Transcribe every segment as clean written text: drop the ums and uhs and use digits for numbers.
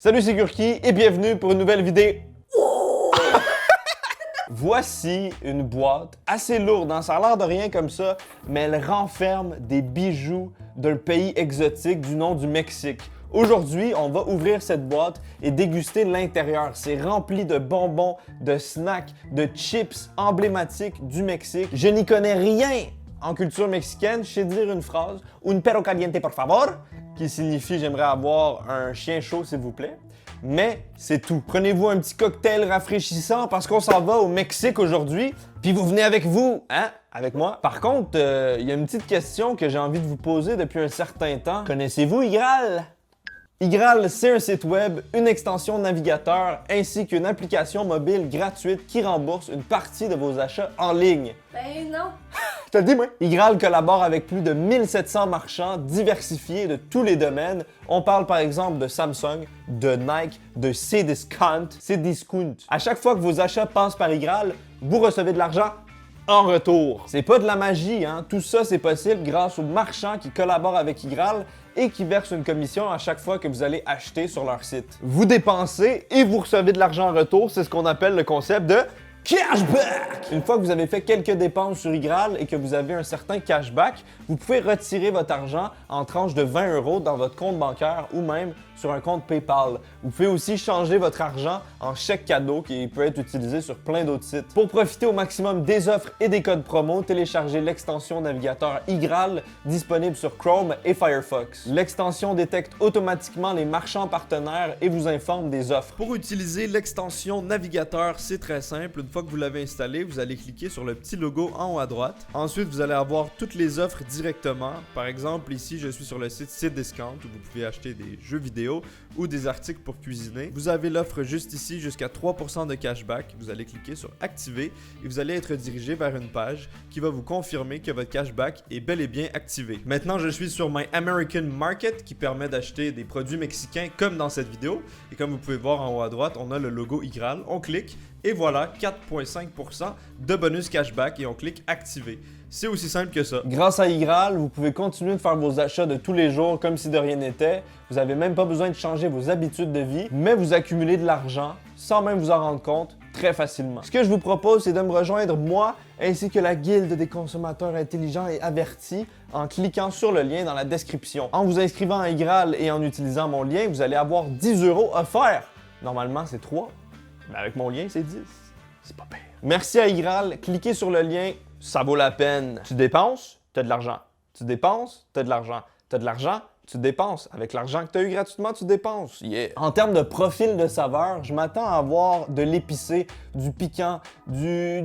Salut, c'est Gurki et bienvenue pour une nouvelle vidéo. Voici une boîte assez lourde, hein? Ça a l'air de rien comme ça, mais elle renferme des bijoux d'un pays exotique du nom du Mexique. Aujourd'hui, on va ouvrir cette boîte et déguster l'intérieur. C'est rempli de bonbons, de snacks, de chips emblématiques du Mexique. Je n'y connais rien en culture mexicaine. Je sais dire une phrase, un perro caliente por favor, qui signifie j'aimerais avoir un chien chaud s'il vous plaît. Mais c'est tout. Prenez-vous un petit cocktail rafraîchissant parce qu'on s'en va au Mexique aujourd'hui. Puis vous venez avec vous, hein? Avec moi. Par contre, il y a une petite question que j'ai envie de vous poser depuis un certain temps. Connaissez-vous Igral? Igral, c'est un site web, une extension navigateur ainsi qu'une application mobile gratuite qui rembourse une partie de vos achats en ligne. Ben non. Je te le dis, moi. Igral collabore avec plus de 1700 marchands diversifiés de tous les domaines. On parle par exemple de Samsung, de Nike, de Cdiscount. À chaque fois que vos achats passent par Igral, vous recevez de l'argent en retour. C'est pas de la magie, hein? Tout ça, c'est possible grâce aux marchands qui collaborent avec Igral et qui versent une commission à chaque fois que vous allez acheter sur leur site. Vous dépensez et vous recevez de l'argent en retour. C'est ce qu'on appelle le concept de cashback! Une fois que vous avez fait quelques dépenses sur Igral et que vous avez un certain cashback, vous pouvez retirer votre argent en tranches de 20 € dans votre compte bancaire ou même sur un compte PayPal. Vous pouvez aussi changer votre argent en chèque cadeau qui peut être utilisé sur plein d'autres sites. Pour profiter au maximum des offres et des codes promo, téléchargez l'extension navigateur Igral disponible sur Chrome et Firefox. L'extension détecte automatiquement les marchands partenaires et vous informe des offres. Pour utiliser l'extension navigateur, c'est très simple. Une fois que vous l'avez installé, vous allez cliquer sur le petit logo en haut à droite. Ensuite, vous allez avoir toutes les offres directement. Par exemple, ici, je suis sur le site Cdiscount où vous pouvez acheter des jeux vidéo ou des articles pour cuisiner. Vous avez l'offre juste ici jusqu'à 3% de cashback. Vous allez cliquer sur activer et vous allez être dirigé vers une page qui va vous confirmer que votre cashback est bel et bien activé. Maintenant, je suis sur My American Market qui permet d'acheter des produits mexicains comme dans cette vidéo. Et comme vous pouvez voir en haut à droite, on a le logo Igral. On clique et voilà 4,5% de bonus cashback et on clique activer. C'est aussi simple que ça. Grâce à Igral, vous pouvez continuer de faire vos achats de tous les jours comme si de rien n'était. Vous n'avez même pas besoin de changer vos habitudes de vie, mais vous accumulez de l'argent sans même vous en rendre compte très facilement. Ce que je vous propose, c'est de me rejoindre moi ainsi que la Guilde des consommateurs intelligents et avertis en cliquant sur le lien dans la description. En vous inscrivant à Igral et en utilisant mon lien, vous allez avoir 10 € offerts. Normalement, c'est 3, mais avec mon lien, c'est 10. C'est pas pire. Merci à Igral, cliquez sur le lien. Ça vaut la peine. Tu dépenses, tu as de l'argent. Tu dépenses, tu as de l'argent. Tu as de l'argent, tu dépenses. Avec l'argent que tu as eu gratuitement, tu dépenses. Yeah! En termes de profil de saveur, je m'attends à avoir de l'épicé, du piquant, Je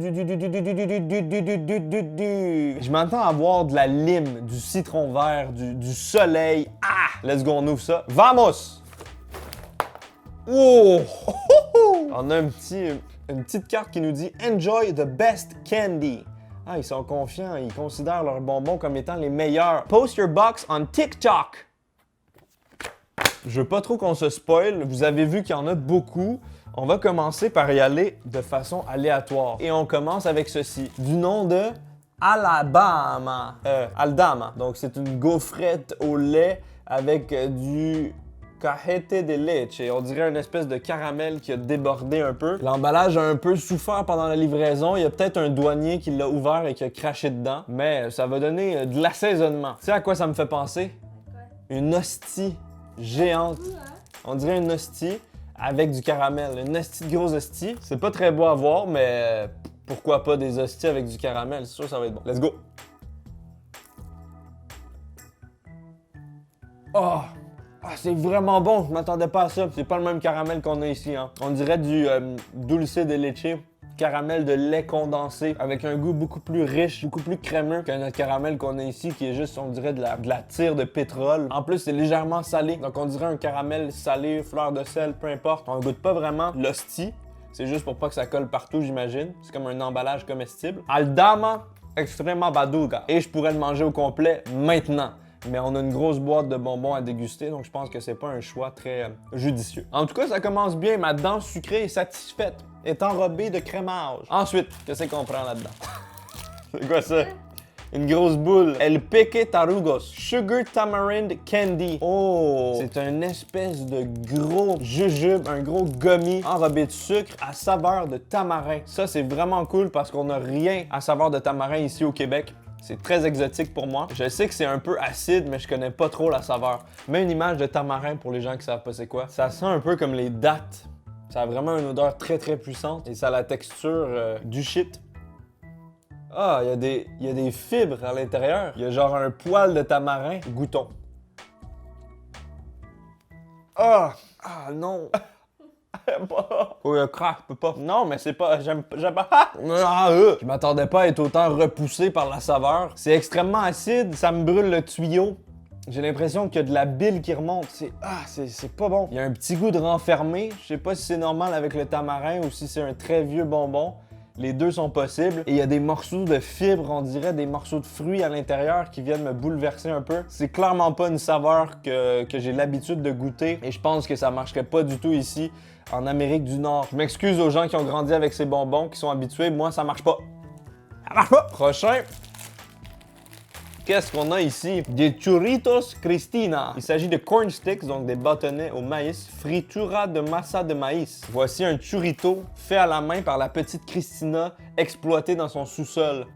m'attends à avoir de la lime, du citron vert, du soleil. Ah! Let's go, on ouvre ça. Vamos! Oh! On a une petite carte qui nous dit « Enjoy the best candy ». Ah, ils sont confiants, ils considèrent leurs bonbons comme étant les meilleurs. Post your box on TikTok. Je veux pas trop qu'on se spoil, vous avez vu qu'il y en a beaucoup. On va commencer par y aller de façon aléatoire. Et on commence avec ceci, du nom de Alabama. Aldama. Donc c'est une gaufrette au lait avec du cajete de leche. On dirait une espèce de caramel qui a débordé un peu. L'emballage a un peu souffert pendant la livraison. Il y a peut-être un douanier qui l'a ouvert et qui a craché dedans. Mais ça va donner de l'assaisonnement. Tu sais à quoi ça me fait penser? Une hostie géante. On dirait une hostie avec du caramel. Une hostie de grosse hostie. C'est pas très beau à voir, mais pourquoi pas des hosties avec du caramel? C'est sûr que ça va être bon. Let's go! Oh! Ah, c'est vraiment bon, je m'attendais pas à ça. C'est pas le même caramel qu'on a ici, hein. On dirait du dulce de leche, caramel de lait condensé, avec un goût beaucoup plus riche, beaucoup plus crémeux que notre caramel qu'on a ici, qui est juste, on dirait, de la tire de pétrole. En plus, c'est légèrement salé, donc on dirait un caramel salé, fleur de sel, peu importe. On goûte pas vraiment l'hostie, c'est juste pour pas que ça colle partout, j'imagine. C'est comme un emballage comestible. Aldama Extrema Baduga. Et je pourrais le manger au complet maintenant. Mais on a une grosse boîte de bonbons à déguster, donc je pense que c'est pas un choix très judicieux. En tout cas, ça commence bien. Ma dent sucrée est satisfaite, est enrobée de crémage. Ensuite, qu'est-ce qu'on prend là-dedans? C'est quoi ça? Une grosse boule. El Peque Tarugos. Sugar Tamarind Candy. Oh! C'est un espèce de gros jujube, un gros gummy enrobé de sucre à saveur de tamarin. Ça, c'est vraiment cool parce qu'on n'a rien à saveur de tamarin ici au Québec. C'est très exotique pour moi. Je sais que c'est un peu acide, mais je connais pas trop la saveur. Mets une image de tamarin pour les gens qui savent pas c'est quoi. Ça sent un peu comme les dattes. Ça a vraiment une odeur très très puissante et ça a la texture du shit. Ah, il y a des fibres à l'intérieur. Il y a genre un poil de tamarin. Goûtons. Ah! Ah non! Oh, le crack, je peux pas. Non, mais c'est pas. J'aime pas. Je m'attendais pas à être autant repoussé par la saveur. C'est extrêmement acide, ça me brûle le tuyau. J'ai l'impression qu'il y a de la bile qui remonte. C'est pas bon. Il y a un petit goût de renfermé. Je sais pas si c'est normal avec le tamarin ou si c'est un très vieux bonbon. Les deux sont possibles. Et il y a des morceaux de fibres, on dirait des morceaux de fruits à l'intérieur qui viennent me bouleverser un peu. C'est clairement pas une saveur que j'ai l'habitude de goûter. Et je pense que ça marcherait pas du tout ici, en Amérique du Nord. Je m'excuse aux gens qui ont grandi avec ces bonbons, qui sont habitués. Moi, ça marche pas. Ça marche pas! Prochain. Qu'est-ce qu'on a ici? Des churritos Cristina. Il s'agit de corn sticks, donc des bâtonnets au maïs, fritura de massa de maïs. Voici un churrito fait à la main par la petite Cristina, exploitée dans son sous-sol.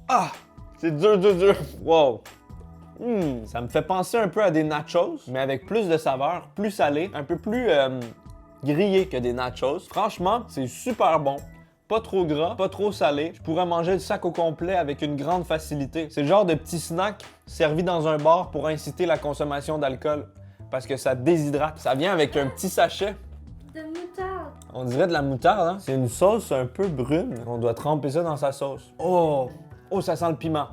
Ah! C'est dur, dur, dur. Wow! Ça me fait penser un peu à des nachos, mais avec plus de saveur, plus salé, un peu plus grillé que des nachos. Franchement, c'est super bon. Pas trop gras, pas trop salé. Je pourrais manger le sac au complet avec une grande facilité. C'est le genre de petit snack servi dans un bar pour inciter la consommation d'alcool. Parce que ça déshydrate. Ça vient avec un petit sachet. De moutarde. On dirait de la moutarde, hein? C'est une sauce un peu brune. On doit tremper ça dans sa sauce. Oh! Oh, ça sent le piment.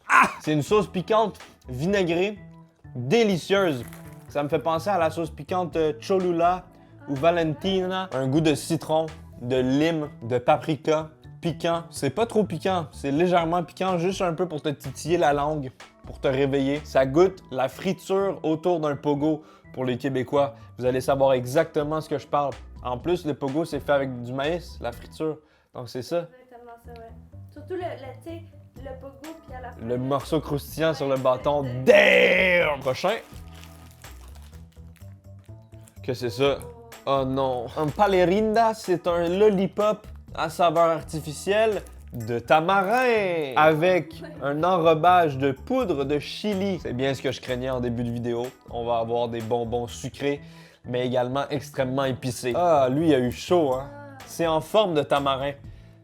Ah! C'est une sauce piquante, vinaigrée, délicieuse. Ça me fait penser à la sauce piquante Cholula ou Valentina. Un goût de citron, de lime, de paprika. Piquant. C'est pas trop piquant, c'est légèrement piquant, juste un peu pour te titiller la langue, pour te réveiller. Ça goûte la friture autour d'un pogo pour les Québécois. Vous allez savoir exactement ce que je parle. En plus, le pogo, c'est fait avec du maïs, la friture. Donc c'est ça. Exactement ça, ouais. Surtout le pogo puis à la fin. Le morceau croustillant sur le bâton. Damn! Prochain. Que c'est ça? Oh non. Un palerinda, c'est un lollipop à saveur artificielle de tamarin avec un enrobage de poudre de chili. C'est bien ce que je craignais en début de vidéo. On va avoir des bonbons sucrés, mais également extrêmement épicés. Ah, lui, il a eu chaud, hein? C'est en forme de tamarin.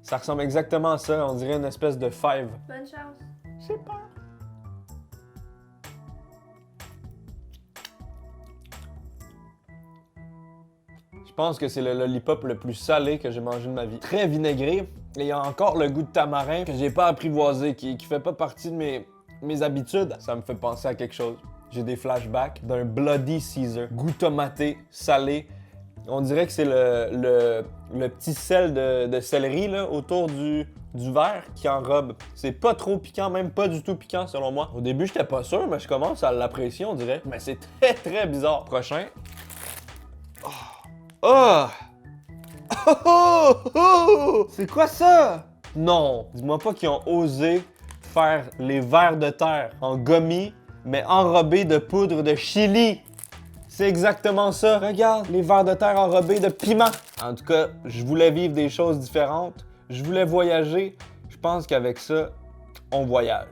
Ça ressemble exactement à ça. On dirait une espèce de fève. Bonne chance. J'ai peur. Je pense que c'est le lollipop le plus salé que j'ai mangé de ma vie. Très vinaigré. Et il y a encore le goût de tamarin que j'ai pas apprivoisé, qui fait pas partie de mes habitudes. Ça me fait penser à quelque chose. J'ai des flashbacks d'un Bloody Caesar. Goût tomaté, salé. On dirait que c'est le petit sel de céleri là, autour du verre qui enrobe. C'est pas trop piquant, même pas du tout piquant selon moi. Au début, j'étais pas sûr, mais je commence à l'apprécier, on dirait. Mais c'est très très bizarre. Prochain. Oh! Oh! Oh! Oh! C'est quoi ça? Non, dis-moi pas qu'ils ont osé faire les vers de terre en gommis, mais enrobés de poudre de chili. C'est exactement ça. Regarde, les vers de terre enrobés de piment. En tout cas, je voulais vivre des choses différentes. Je voulais voyager. Je pense qu'avec ça, on voyage.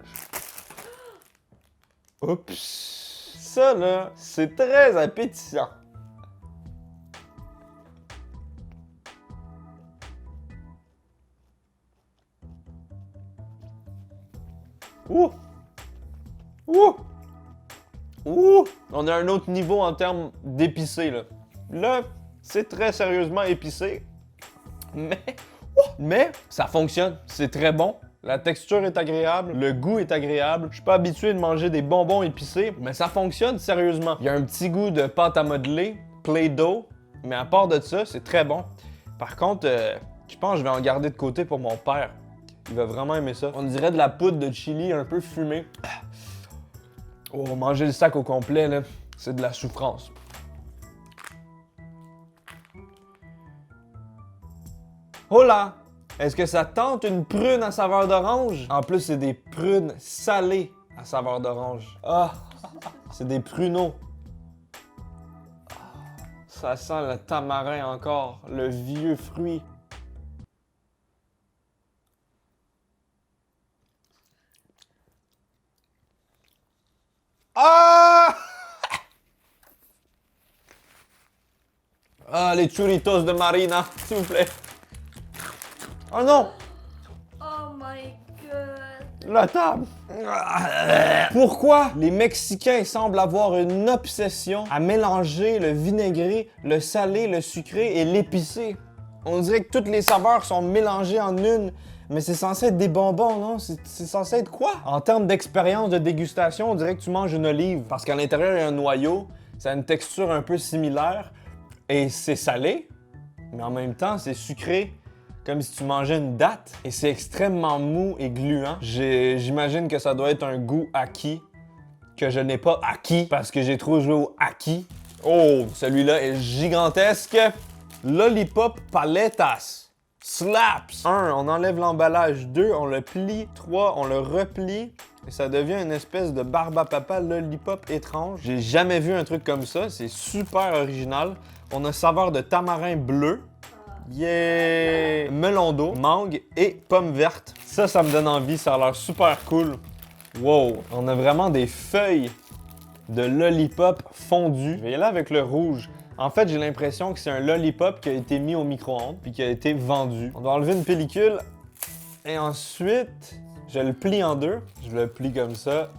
Oups! Ça, là, c'est très appétissant. Ouh! Ouh! Ouh! On est à un autre niveau en termes d'épicé, là. Là, c'est très sérieusement épicé. Mais ça fonctionne. C'est très bon. La texture est agréable. Le goût est agréable. Je suis pas habitué de manger des bonbons épicés, mais ça fonctionne sérieusement. Il y a un petit goût de pâte à modeler, Play-Doh, mais à part de ça, c'est très bon. Par contre, je pense que je vais en garder de côté pour mon père. Il va vraiment aimer ça. On dirait de la poudre de chili un peu fumée. Oh, manger le sac au complet, là, c'est de la souffrance. Oh là! Est-ce que ça tente une prune à saveur d'orange? En plus, c'est des prunes salées à saveur d'orange. Ah! C'est des pruneaux. Ça sent le tamarin encore, le vieux fruit. Ah! Ah, les churritos de Marina, s'il vous plaît. Oh non! Oh my god. La table! Pourquoi les Mexicains semblent avoir une obsession à mélanger le vinaigré, le salé, le sucré et l'épicé? On dirait que toutes les saveurs sont mélangées en une, mais c'est censé être des bonbons, non? C'est censé être quoi? En termes d'expérience de dégustation, on dirait que tu manges une olive, parce qu'à l'intérieur, il y a un noyau, ça a une texture un peu similaire, et c'est salé, mais en même temps, c'est sucré. Comme si tu mangeais une date, et c'est extrêmement mou et gluant. J'imagine que ça doit être un goût acquis, que je n'ai pas acquis, parce que j'ai trop joué au acquis. Oh, celui-là est gigantesque. Lollipop Paletas. Slaps. 1, on enlève l'emballage. 2, on le plie. 3, on le replie. Et ça devient une espèce de barbe à papa lollipop étrange. J'ai jamais vu un truc comme ça. C'est super original. On a saveur de tamarin bleu. Yeah! Melon d'eau, mangue et pomme verte. Ça me donne envie, ça a l'air super cool. Wow! On a vraiment des feuilles de lollipop fondues. Je vais y aller avec le rouge. En fait, j'ai l'impression que c'est un lollipop qui a été mis au micro-ondes puis qui a été vendu. On doit enlever une pellicule et ensuite, je le plie en deux. Je le plie comme ça.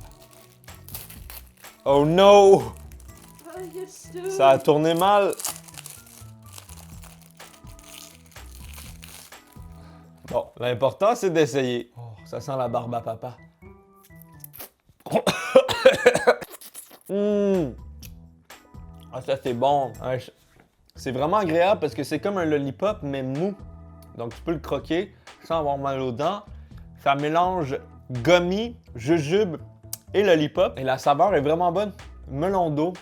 Oh no! Oh, yes, Ça a tourné mal. Bon, l'important, c'est d'essayer. Oh, ça sent la barbe à papa. Ah, ça, c'est bon. C'est vraiment agréable parce que c'est comme un lollipop, mais mou. Donc, tu peux le croquer sans avoir mal aux dents. Ça mélange gummy, jujube et lollipop. Et la saveur est vraiment bonne. Melon d'eau,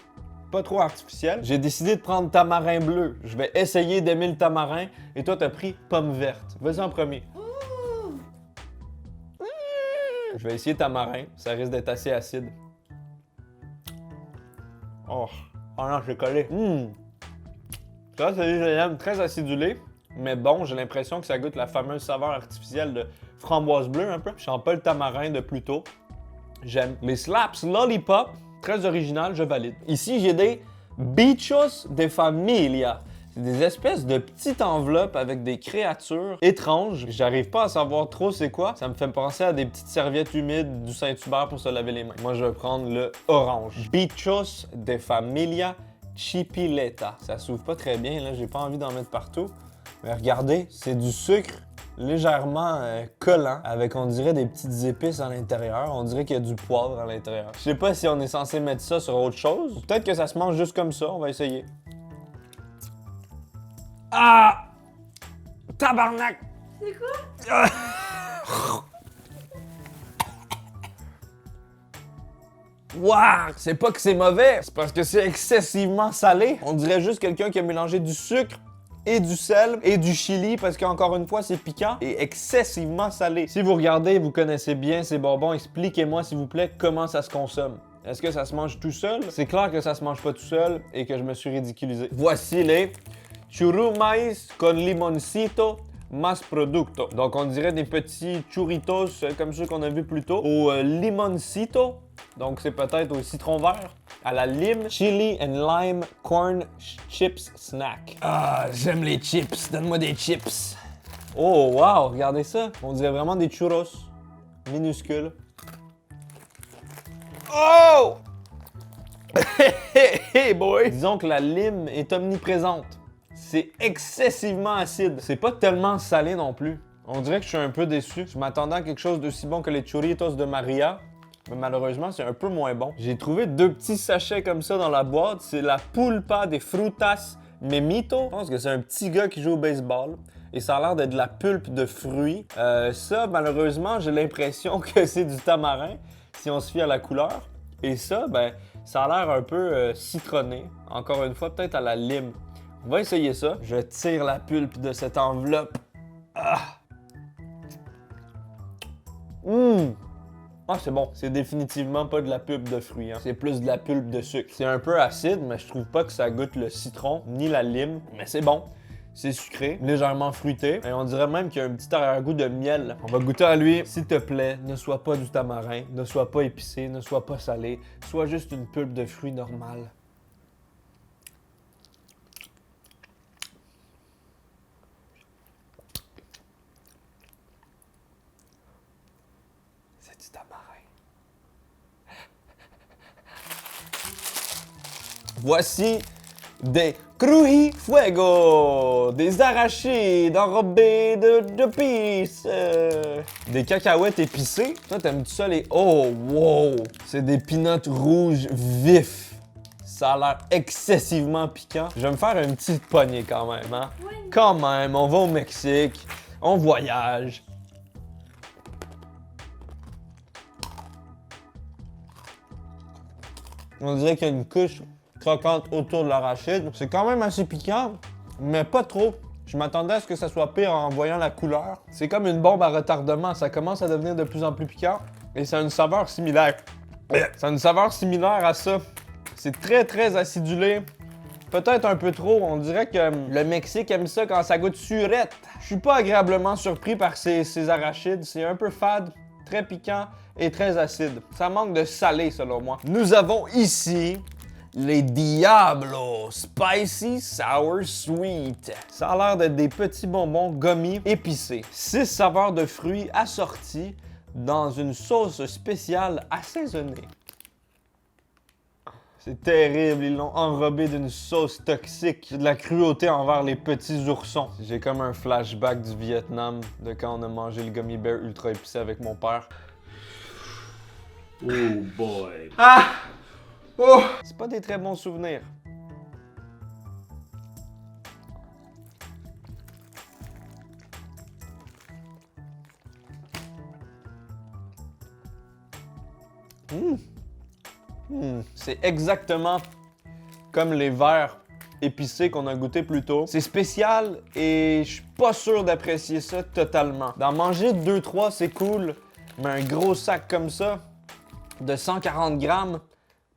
pas trop artificiel. J'ai décidé de prendre tamarin bleu. Je vais essayer d'aimer le tamarin. Et toi, t'as pris pomme verte. Vas-y en premier. Je vais essayer tamarin. Ça risque d'être assez acide. Oh non, je l'ai collé. Ça, c'est des j'aime très acidulé. Mais bon, j'ai l'impression que ça goûte la fameuse saveur artificielle de framboise bleue un peu. Je sens pas le tamarin de plus tôt. J'aime. Les Slaps Lollipop, très original, je valide. Ici, j'ai des Bichos de Familia. C'est des espèces de petites enveloppes avec des créatures étranges. J'arrive pas à savoir trop c'est quoi. Ça me fait penser à des petites serviettes humides du Saint-Hubert pour se laver les mains. Moi, je vais prendre le orange. Bichos de Familia Chipileta. Ça s'ouvre pas très bien, là. J'ai pas envie d'en mettre partout. Mais regardez, c'est du sucre légèrement collant, avec on dirait des petites épices à l'intérieur. On dirait qu'il y a du poivre à l'intérieur. Je sais pas si on est censé mettre ça sur autre chose. Peut-être que ça se mange juste comme ça, on va essayer. Ah! Tabarnak! C'est quoi? Waouh! C'est pas que c'est mauvais, c'est parce que c'est excessivement salé. On dirait juste quelqu'un qui a mélangé du sucre et du sel et du chili parce qu'encore une fois, c'est piquant et excessivement salé. Si vous regardez, vous connaissez bien ces bonbons, expliquez-moi s'il vous plaît comment ça se consomme. Est-ce que ça se mange tout seul? C'est clair que ça se mange pas tout seul et que je me suis ridiculisé. Voici les churrumais con limoncito más producto. Donc on dirait des petits churritos comme ceux qu'on a vus plus tôt au limoncito. Donc c'est peut-être au citron vert, à la lime, chili and lime corn chips snack. Ah, j'aime les chips. Donne-moi des chips. Oh wow, regardez ça. On dirait vraiment des churros minuscules. Oh! Hey boy! Disons que la lime est omniprésente. C'est excessivement acide. C'est pas tellement salé non plus. On dirait que je suis un peu déçu. Je m'attendais à quelque chose d'aussi bon que les churritos de Maria. Mais malheureusement, c'est un peu moins bon. J'ai trouvé 2 petits sachets comme ça dans la boîte. C'est la pulpa de frutas memito. Je pense que c'est un petit gars qui joue au baseball. Et ça a l'air d'être de la pulpe de fruits. Ça, malheureusement, j'ai l'impression que c'est du tamarin, si on se fie à la couleur. Et ça, ben, ça a l'air un peu citronné. Encore une fois, peut-être à la lime. On va essayer ça. Je tire la pulpe de cette enveloppe. Ah, c'est bon. C'est définitivement pas de la pulpe de fruits, hein. C'est plus de la pulpe de sucre. C'est un peu acide, mais je trouve pas que ça goûte le citron ni la lime. Mais c'est bon. C'est sucré, légèrement fruité. Et on dirait même qu'il y a un petit arrière-goût de miel. On va goûter à lui. S'il te plaît, ne sois pas du tamarin, ne sois pas épicé, ne sois pas salé. Sois juste une pulpe de fruits normale. C'est du tamarin. Voici des Cruji Fuego, des arachides enrobés de pisse, des cacahuètes épicées. Toi, t'aimes-tu ça les... Oh, wow! C'est des peanuts rouges vifs. Ça a l'air excessivement piquant. Je vais me faire une petite poignée quand même, hein? Oui. Quand même, on va au Mexique, on voyage. On dirait qu'il y a une couche croquante autour de l'arachide. C'est quand même assez piquant, mais pas trop. Je m'attendais à ce que ça soit pire en voyant la couleur. C'est comme une bombe à retardement. Ça commence à devenir de plus en plus piquant et ça a une saveur similaire. Ça a une saveur similaire à ça. C'est très, très acidulé. Peut-être un peu trop. On dirait que le Mexique aime ça quand ça goûte surette. Je suis pas agréablement surpris par ces arachides. C'est un peu fade, très piquant et très acide. Ça manque de salé, selon moi. Nous avons ici les Diablo Spicy Sour Sweet. Ça a l'air d'être des petits bonbons gommis épicés. 6 saveurs de fruits assorties dans une sauce spéciale assaisonnée. C'est terrible, ils l'ont enrobé d'une sauce toxique. C'est de la cruauté envers les petits oursons. J'ai comme un flashback du Vietnam, de quand on a mangé le gummy bear ultra épicé avec mon père. Oh boy. Ah! Oh! C'est pas des très bons souvenirs. C'est exactement comme les verres épicés qu'on a goûté plus tôt. C'est spécial et je suis pas sûr d'apprécier ça totalement. D'en manger 2-3, c'est cool, mais un gros sac comme ça, de 140 grammes,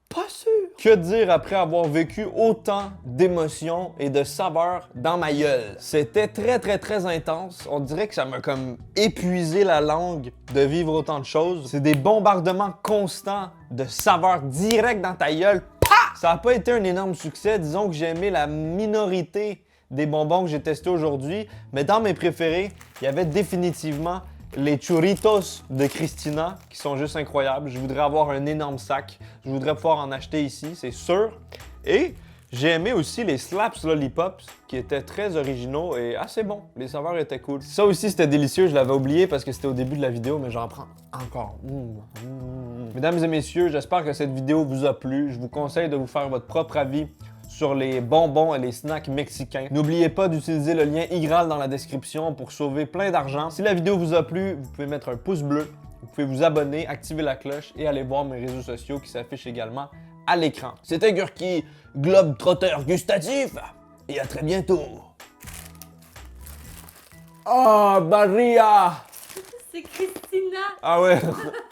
pas sûr. Que dire après avoir vécu autant d'émotions et de saveurs dans ma gueule? C'était très, très, très intense. On dirait que ça m'a comme épuisé la langue de vivre autant de choses. C'est des bombardements constants de saveurs directes dans ta gueule. Pah! Ça n'a pas été un énorme succès. Disons que j'ai aimé la minorité des bonbons que j'ai testés aujourd'hui. Mais dans mes préférés, il y avait définitivement les churritos de Christina, qui sont juste incroyables. Je voudrais avoir un énorme sac. Je voudrais pouvoir en acheter ici, c'est sûr. Et j'ai aimé aussi les Slaps Lollipops, qui étaient très originaux et assez bons. Les saveurs étaient cool. Ça aussi, c'était délicieux. Je l'avais oublié parce que c'était au début de la vidéo, mais j'en prends encore. Mesdames et messieurs, j'espère que cette vidéo vous a plu. Je vous conseille de vous faire votre propre avis sur les bonbons et les snacks mexicains. N'oubliez pas d'utiliser le lien IGRAL dans la description pour sauver plein d'argent. Si la vidéo vous a plu, vous pouvez mettre un pouce bleu, vous pouvez vous abonner, activer la cloche et aller voir mes réseaux sociaux qui s'affichent également à l'écran. C'était Gurki, globe trotteur gustatif, et à très bientôt. Ah, Barria! C'est Christina. Ah ouais.